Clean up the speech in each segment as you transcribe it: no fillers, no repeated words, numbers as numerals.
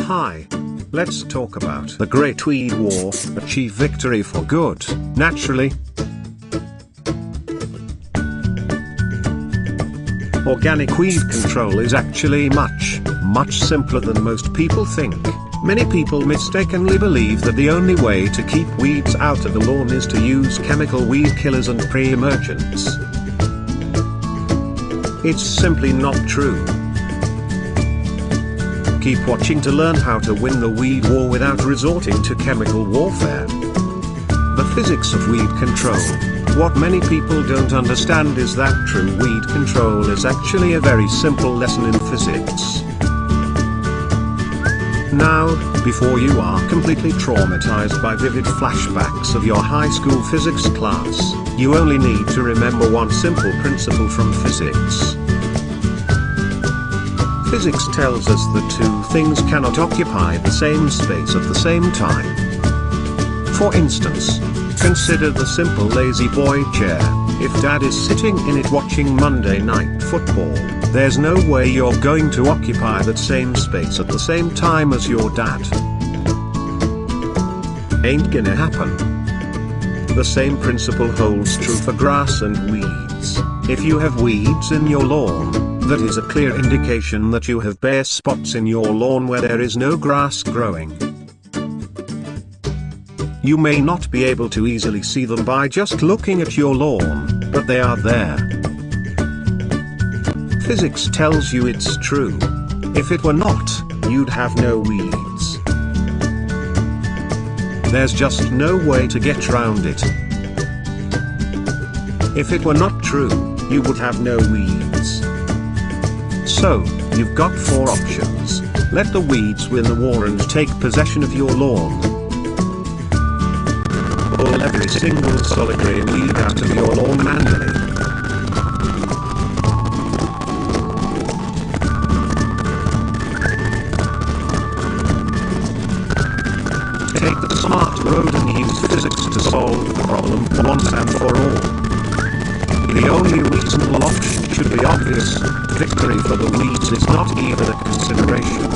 Hi. Let's talk about the Great Weed War, achieve victory for good, naturally. Organic weed control is actually much simpler than most people think. Many people mistakenly believe that the only way to keep weeds out of the lawn is to use chemical weed killers and pre-emergents. It's simply not true. Keep watching to learn how to win the weed war without resorting to chemical warfare. The physics of weed control. What many people don't understand is that true weed control is actually a very simple lesson in physics. Now, before you are completely traumatized by vivid flashbacks of your high school physics class, you only need to remember one simple principle from physics. Physics tells us that two things cannot occupy the same space at the same time. For instance, consider the simple lazy boy chair. If dad is sitting in it watching Monday Night Football, there's no way you're going to occupy that same space at the same time as your dad. Ain't gonna happen. The same principle holds true for grass and weeds. If you have weeds in your lawn, that is a clear indication that you have bare spots in your lawn where there is no grass growing. You may not be able to easily see them by just looking at your lawn, but they are there. Physics tells you it's true. If it were not, you'd have no weeds. There's just no way to get around it. If it were not true, you would have no weeds. So, you've got four options. Let the weeds win the war and take possession of your lawn. Pull every single solitary weed out of your lawn manually. Take the smart road and use physics to solve the problem once and for all. The only reasonable option should be obvious. Victory for the weeds is not even a consideration.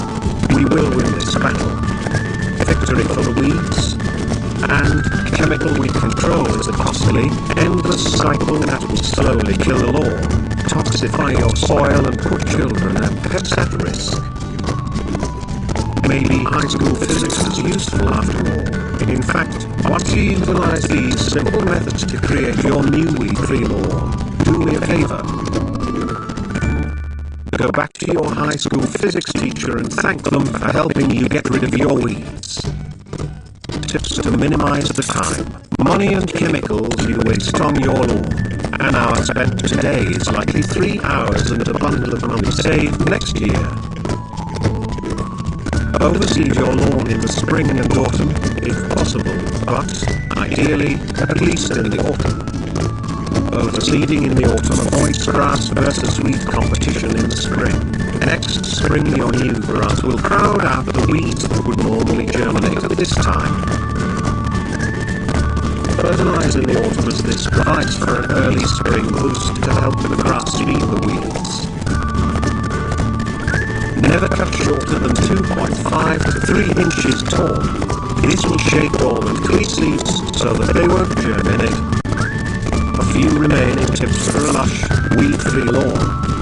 We will win this battle. Victory for the weeds. And chemical weed control is a costly, endless cycle that will slowly kill the lawn, toxify your soil and put children and pets at risk. Maybe high school physics is useful after all. In fact, once you utilize these simple methods to create your new weed-free lawn, do me a favor. Go back to your high school physics teacher and thank them for helping you get rid of your weeds. Tips to minimize the time, money and chemicals you waste on your lawn. An hour spent today is likely 3 hours and a bundle of money saved next year. Overseed your lawn in the spring and autumn, if possible, but, ideally, at least in the autumn. Overseeding in the autumn avoids grass versus weed competition in the spring. Next spring your new grass will crowd out the weeds that would normally germinate at this time. Fertilize in the autumn as this provides for an early spring boost to help the grass beat the weeds. Never cut shorter than 2.5 to 3 inches tall. This will shade dormant tree seeds so that they won't germinate. A few remaining tips for a lush, weed-free lawn.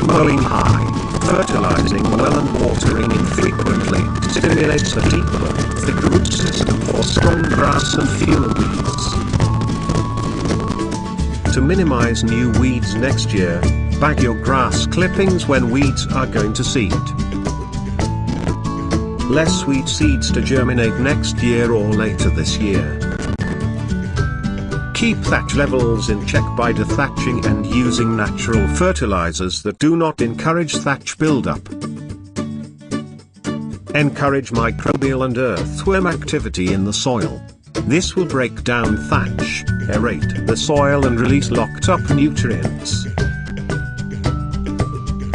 Mowing high, fertilizing well and watering infrequently stimulates a deeper, thick root system for strong grass and fewer weeds. To minimize new weeds next year, bag your grass clippings when weeds are going to seed. Less weed seeds to germinate next year or later this year. Keep thatch levels in check by dethatching and using natural fertilizers that do not encourage thatch buildup. Encourage microbial and earthworm activity in the soil. This will break down thatch, aerate the soil and release locked up nutrients.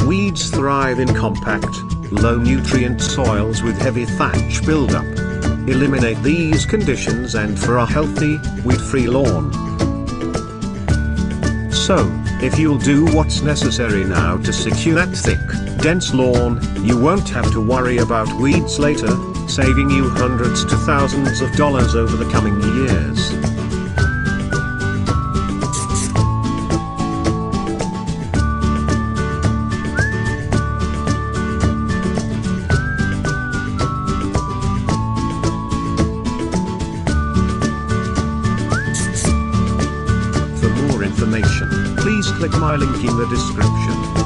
Weeds thrive in compact, low-nutrient soils with heavy thatch buildup. Eliminate these conditions and for a healthy, weed-free lawn. So, if you'll do what's necessary now to secure that thick, dense lawn, you won't have to worry about weeds later, saving you hundreds to thousands of dollars over the coming years. For more information, please click my link in the description.